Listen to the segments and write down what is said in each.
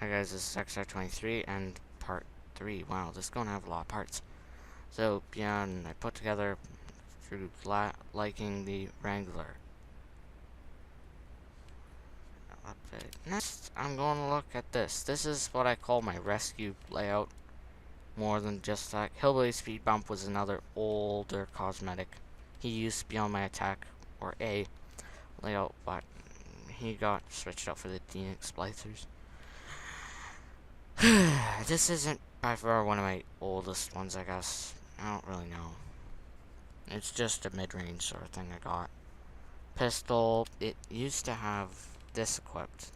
Hi guys, this is XR23 and part 3. Wow, this is going to have a lot of parts. So, yeah, and I put together through liking the Wrangler. Next, I'm going to look at this. This is what I call my rescue layout. More than just that. Hillbilly Speed Bump was another older cosmetic. He used to be on my attack, or A, layout, but he got switched out for the Phoenix Splicers. This isn't by far one of my oldest ones, I guess. I don't really know. It's just a mid-range sort of thing I got. Pistol, it used to have this equipped.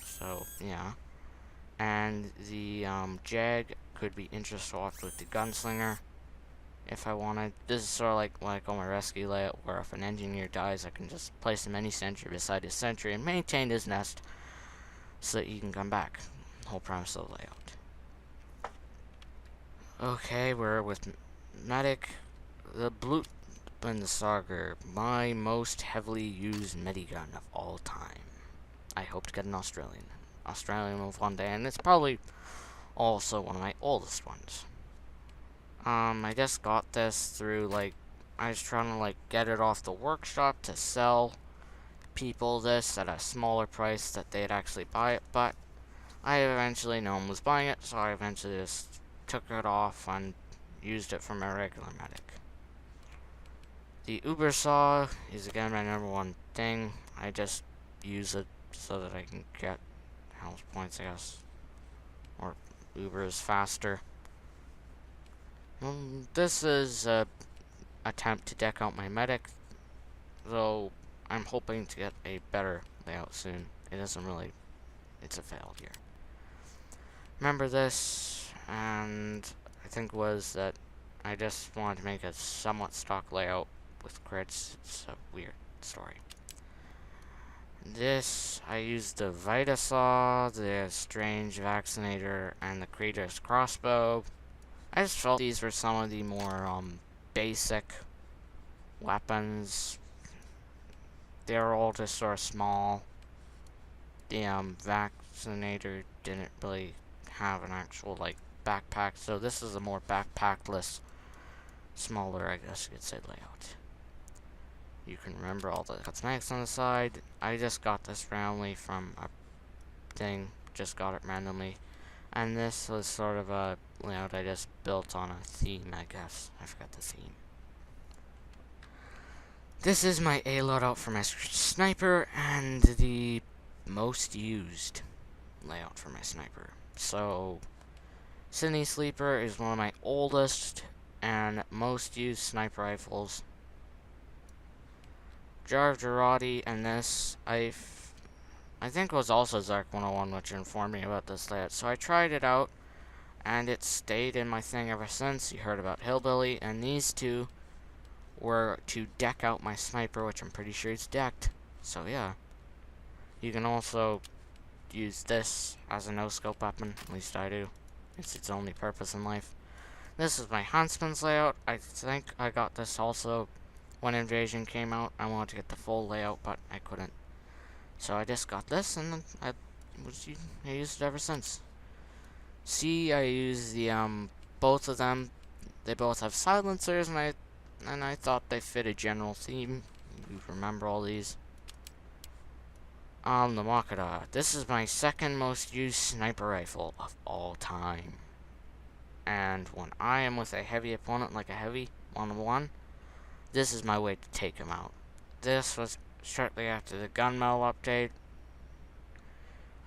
So, yeah. And the Jag could be interswapped with the Gunslinger if I wanted. This is sort of like what I call my rescue layout, where if an engineer dies, I can just place a mini sentry beside his sentry and maintain his nest so that he can come back. The whole premise of the layout. Okay, we're with Medic, the Blutbandsager, my most heavily used medigun of all time. I hope to get an Australian move one day, and it's probably also one of my oldest ones. I just got this through, I was trying to, get it off the workshop to sell people this at a smaller price that they'd actually buy it, but I eventually, no one was buying it, so I eventually just took it off and used it for my regular medic. The Uber Saw is again my #1 thing. I just use it so that I can get health points, I guess. Or Uber is faster. This is an attempt to deck out my medic, though I'm hoping to get a better layout soon. It isn't really, it's a failure. Remember this, and I think was that I just wanted to make a somewhat stock layout with crits. It's a weird story. This, I used the Vitasaw, the Strange Vaccinator, and the Creator's Crossbow. I just felt these were some of the more basic weapons. They're all just sort of small. The Vaccinator didn't really have an actual backpack, so this is a more backpackless, smaller, I guess you could say, layout. You can remember all the cosmetics on the side. I just got this randomly from a thing, just got it randomly, and this was sort of a layout I just built on a theme, I guess. I forgot the theme. This is my A loadout for my sniper and the most used layout for my sniper. So, Sydney Sleeper is one of my oldest and most used sniper rifles. Jar of Jarate, and this, I think it was also Zark 101 which informed me about this layout. So I tried it out, and it stayed in my thing ever since. You heard about Hillbilly, and these two were to deck out my sniper, which I'm pretty sure is decked. So yeah. You can also use this as a no-scope weapon, at least I do. It's its only purpose in life. This is my Huntsman's layout. I think I got this also when Invasion came out. I wanted to get the full layout, but I couldn't. So I just got this, and I used it ever since. C, I use the both of them. They both have silencers, and I thought they fit a general theme. You remember all these. The Makata. This is my second most used sniper rifle of all time. And when I am with a heavy opponent, like a heavy 1-on-1, this is my way to take him out. This was shortly after the gunmetal update.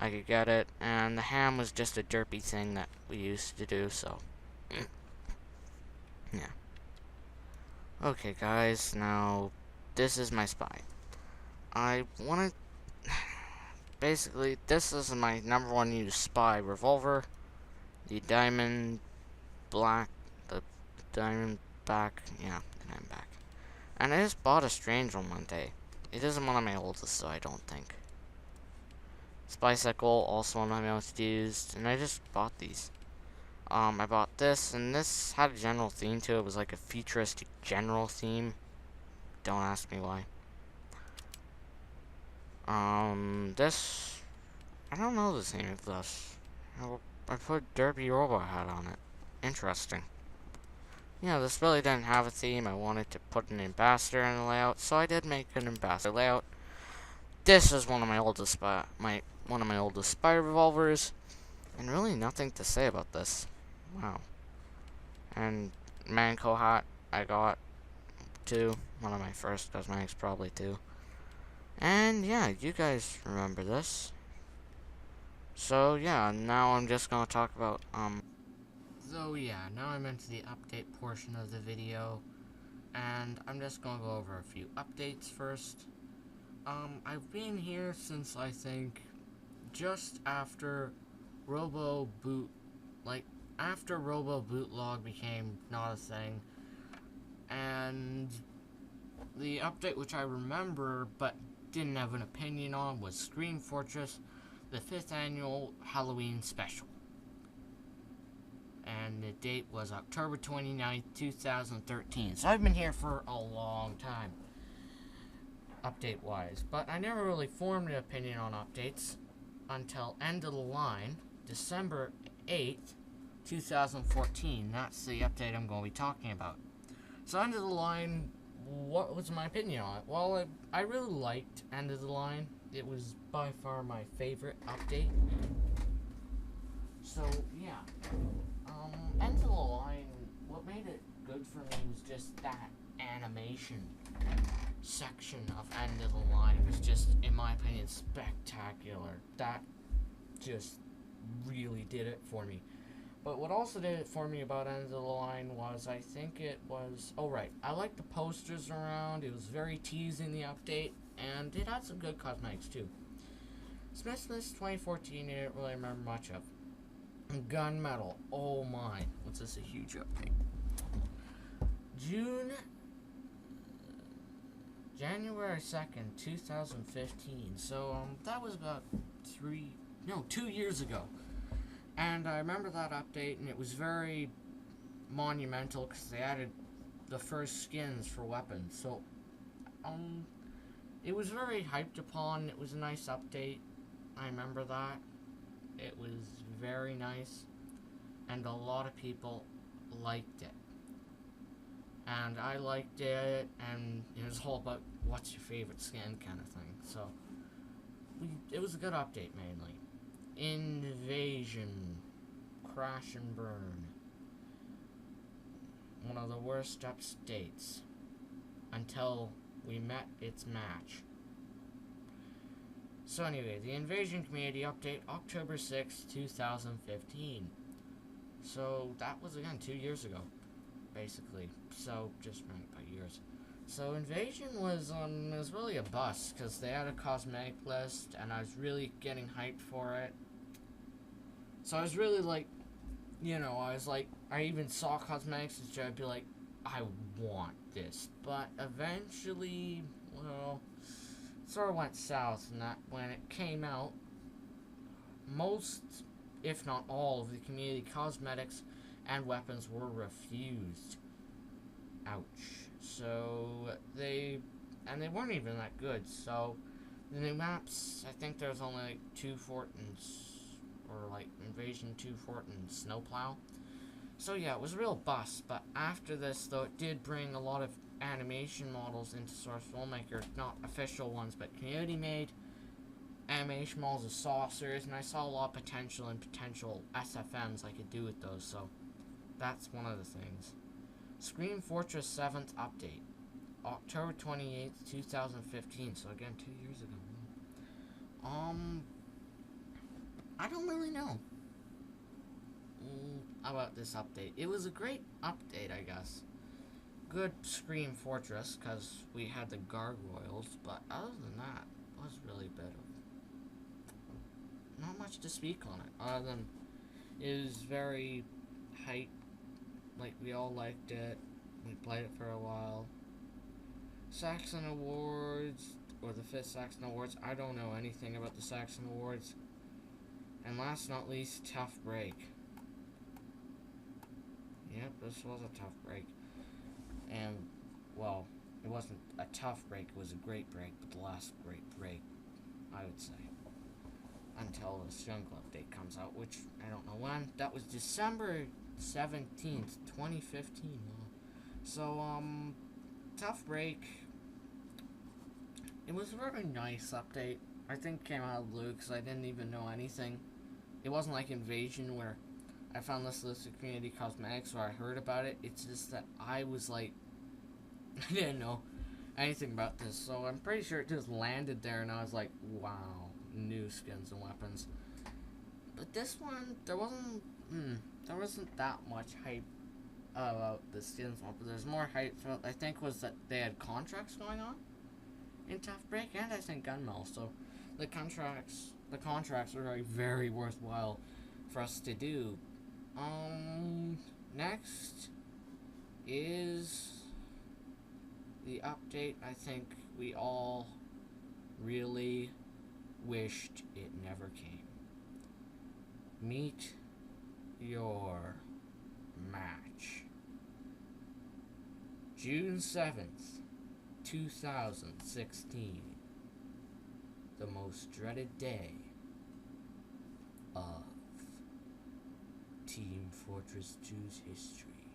I could get it, and the ham was just a derpy thing that we used to do, so yeah. Okay guys, now this is my spy. I wanted basically this is my #1 used spy revolver. The diamond back, yeah, the diamond back. And I just bought a strange one day. It isn't one of my oldest, so I don't think. Spycycle, also one of my most used, and I just bought these. I bought this, and this had a general theme to it. It was like a futuristic general theme. Don't ask me why. This, I don't know the theme of this. I put Derpy Robo Hat on it. Interesting. Yeah, this really didn't have a theme. I wanted to put an ambassador in the layout, so I did make an ambassador layout. This is one of my oldest spy revolvers, and really nothing to say about this. Wow. And Manco hat I got too. One of my first cosmetics probably too. And yeah, you guys remember this. So yeah, now I'm just gonna talk about So yeah, now I'm into the update portion of the video, and I'm just gonna go over a few updates first. I've been here since I think just after Robo Boot, after Robo Bootlog became not a thing, and the update which I remember but didn't have an opinion on was Scream Fortress, the 5th annual Halloween special. And the date was October 29th, 2013. So I've been here for a long time, update-wise. But I never really formed an opinion on updates until End of the Line, December 8th, 2014. That's the update I'm going to be talking about. So End of the Line, what was my opinion on it? Well, I really liked End of the Line. It was by far my favorite update. So, yeah. End of the Line, what made it good for me was just that animation section of End of the Line. It was just, in my opinion, spectacular. That just really did it for me. But what also did it for me about End of the Line was, I think it was, I liked the posters around. It was very teasing, the update, and it had some good cosmetics too. Smithmas 2014, I didn't really remember much of. Gunmetal, oh my, what's this, a huge update. January 2nd, 2015, so that was about 2 years ago. And I remember that update, and it was very monumental because they added the first skins for weapons. So, it was very hyped upon. It was a nice update. I remember that. It was very nice, and a lot of people liked it. And I liked it, and it was all about what's your favorite skin kind of thing. So, it was a good update, mainly. Invasion. Crash and burn. One of the worst updates. Until we met its match. So anyway, the Invasion Community Update, October 6, 2015. So that was, again, 2 years ago, basically. So, just right by years. So Invasion was really a bust, because they had a cosmetic list, and I was really getting hyped for it. So I was really I even saw cosmetics, and I'd be like, I want this. But eventually, well, sort of went south, and that when it came out, most, if not all, of the community cosmetics and weapons were refused. Ouch. So they weren't even that good. So the new maps, I think there's only like 2 Fort and Invasion 2 Fort and Snowplow. So yeah, it was a real bust. But after this, though, it did bring a lot of animation models into Source Filmmaker, not official ones, but community-made animation models of saucers, and I saw a lot of potential SFMs I could do with those, so that's one of the things. Scream Fortress 7th Update, October 28th, 2015, so again, 2 years ago. I don't really know about this update. It was a great update, I guess. Good Scream Fortress, because we had the gargoyles, but other than that, it was really a bit of not much to speak on it, other than it was very hype, like we all liked it, we played it for a while. Saxon Awards, or the 5th Saxon Awards, I don't know anything about the Saxon Awards. And last not least, Tough Break. Yep, this was a tough break. And, well, it wasn't a tough break, it was a great break, but the last great break, I would say. until this jungle update comes out, which I don't know when. That was December 17th, 2015. So, tough break. It was a very nice update. I think it came out of the blue because I didn't even know anything. It wasn't like Invasion where I found this list of community cosmetics or I heard about it. It's just that I was like, I didn't know anything about this. So I'm pretty sure it just landed there and I was like, wow, new skins and weapons. But this one, there wasn't that much hype about the skins one. But there's more hype, I think, was that they had contracts going on in Tough Break and I think Gunmill. So the contracts were very, very worthwhile for us to do. Next is the update I think we all really wished it never came. Meet your match. June 7th, 2016. The most dreaded day of Team Fortress 2's history,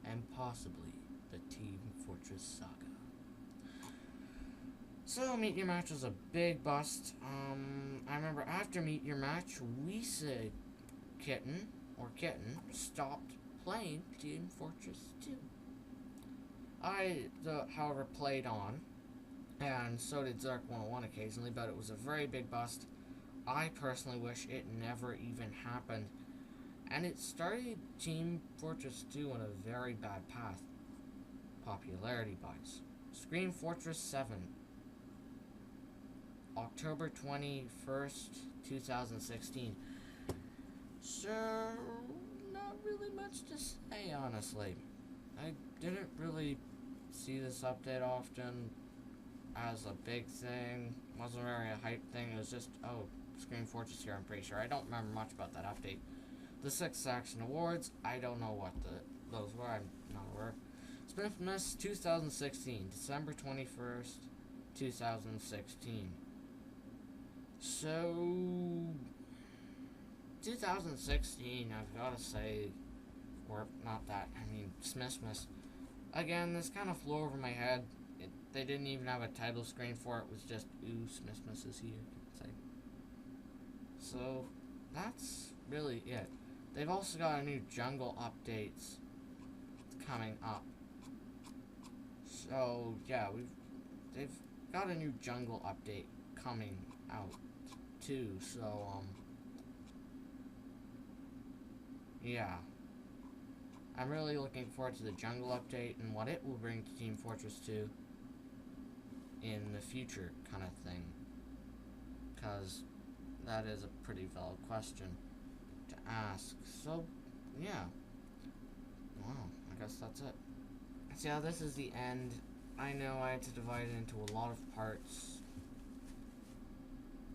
and possibly the Team Fortress saga. So, Meet Your Match was a big bust. I remember after Meet Your Match, Kitten stopped playing Team Fortress 2. I, however, played on, and so did Zerk 101 occasionally, but it was a very big bust. I personally wish it never even happened. And it started Team Fortress 2 on a very bad path, popularity-wise. Scream Fortress 7, October 21st, 2016. So, not really much to say, honestly. I didn't really see this update often as a big thing. Wasn't really a hype thing. It was just, oh, Scream Fortress here, I'm pretty sure. I don't remember much about that update. The 6 Action Awards, I don't know what those were. I'm not aware. Smithmas 2016, December 21st, 2016. So, 2016, I've got to say, or not that, I mean, Smithmas. Again, this kind of flew over my head. They didn't even have a title screen for it. It was just, ooh, Smithmas is here. So, that's really it. They've also got a new jungle updates coming up. So, yeah, they've got a new jungle update coming out too. So, yeah. I'm really looking forward to the jungle update and what it will bring to Team Fortress 2 in the future, kind of thing. Because that is a pretty valid question to ask. So, yeah. Wow, I guess that's it. So, yeah, this is the end. I know I had to divide it into a lot of parts.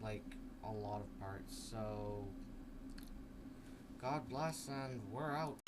Like, a lot of parts. So, God bless, and we're out.